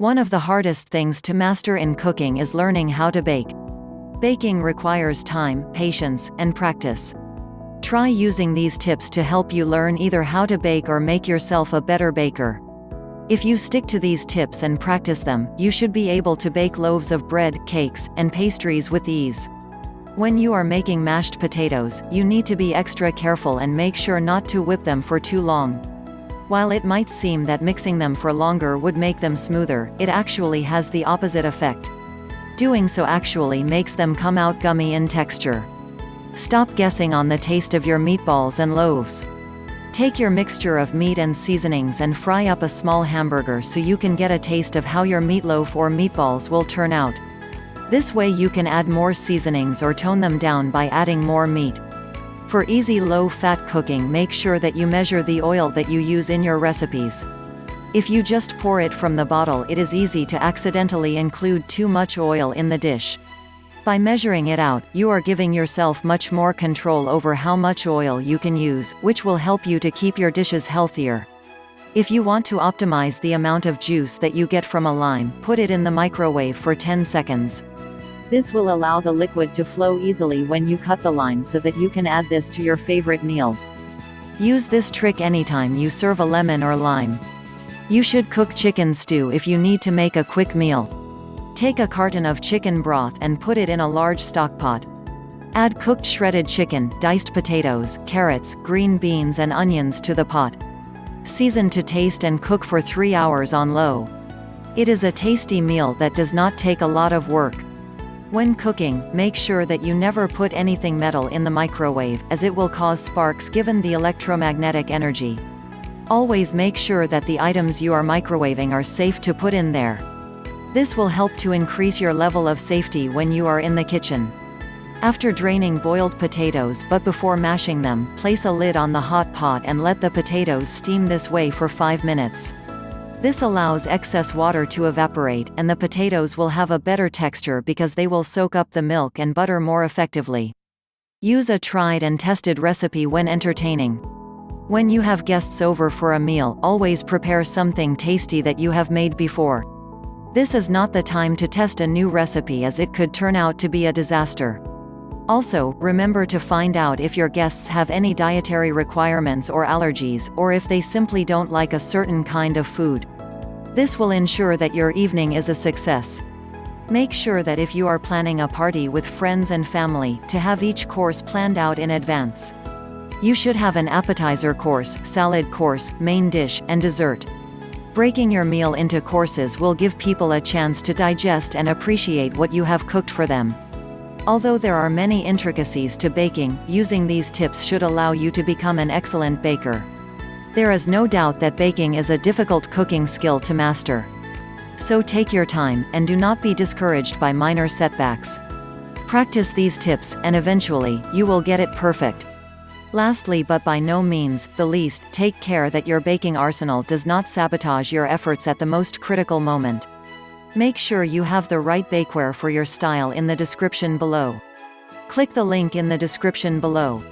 One of the hardest things to master in cooking is learning how to bake. Baking requires time, patience, and practice. Try using these tips to help you learn either how to bake or make yourself a better baker. If you stick to these tips and practice them, you should be able to bake loaves of bread, cakes, and pastries with ease. When you are making mashed potatoes, you need to be extra careful and make sure not to whip them for too long. While it might seem that mixing them for longer would make them smoother, it actually has the opposite effect. Doing so actually makes them come out gummy in texture. Stop guessing on the taste of your meatballs and loaves. Take your mixture of meat and seasonings and fry up a small hamburger so you can get a taste of how your meatloaf or meatballs will turn out. This way you can add more seasonings or tone them down by adding more meat. For easy low-fat cooking, make sure that you measure the oil that you use in your recipes. If you just pour it from the bottle, it is easy to accidentally include too much oil in the dish. By measuring it out, you are giving yourself much more control over how much oil you can use, which will help you to keep your dishes healthier. If you want to optimize the amount of juice that you get from a lime, put it in the microwave for 10 seconds. This will allow the liquid to flow easily when you cut the lime so that you can add this to your favorite meals. Use this trick anytime you serve a lemon or lime. You should cook chicken stew if you need to make a quick meal. Take a carton of chicken broth and put it in a large stock pot. Add cooked shredded chicken, diced potatoes, carrots, green beans and onions to the pot. Season to taste and cook for 3 hours on low. It is a tasty meal that does not take a lot of work. When cooking, make sure that you never put anything metal in the microwave, as it will cause sparks given the electromagnetic energy. Always make sure that the items you are microwaving are safe to put in there. This will help to increase your level of safety when you are in the kitchen. After draining boiled potatoes but before mashing them, place a lid on the hot pot and let the potatoes steam this way for 5 minutes. This allows excess water to evaporate, and the potatoes will have a better texture because they will soak up the milk and butter more effectively. Use a tried and tested recipe when entertaining. When you have guests over for a meal, always prepare something tasty that you have made before. This is not the time to test a new recipe, as it could turn out to be a disaster. Also, remember to find out if your guests have any dietary requirements or allergies, or if they simply don't like a certain kind of food. This will ensure that your evening is a success. Make sure that if you are planning a party with friends and family, to have each course planned out in advance. You should have an appetizer course, salad course, main dish, and dessert. Breaking your meal into courses will give people a chance to digest and appreciate what you have cooked for them. Although there are many intricacies to baking, using these tips should allow you to become an excellent baker. There is no doubt that baking is a difficult cooking skill to master. So take your time, and do not be discouraged by minor setbacks. Practice these tips, and eventually, you will get it perfect. Lastly, but by no means the least, take care that your baking arsenal does not sabotage your efforts at the most critical moment. Make sure you have the right bakeware for your style in the description below. Click the link in the description below.